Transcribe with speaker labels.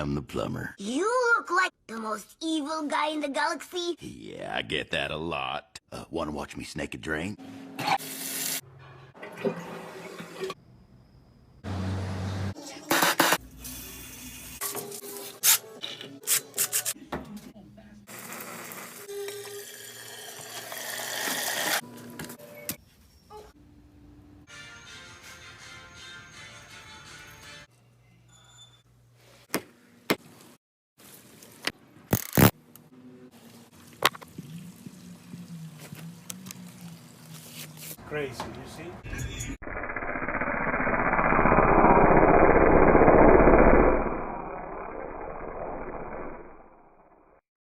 Speaker 1: I'm the plumber.
Speaker 2: You look like the most evil guy in the galaxy.
Speaker 1: Yeah, I get that a lot. Wanna watch me snake a drain?
Speaker 3: Crazy, you see?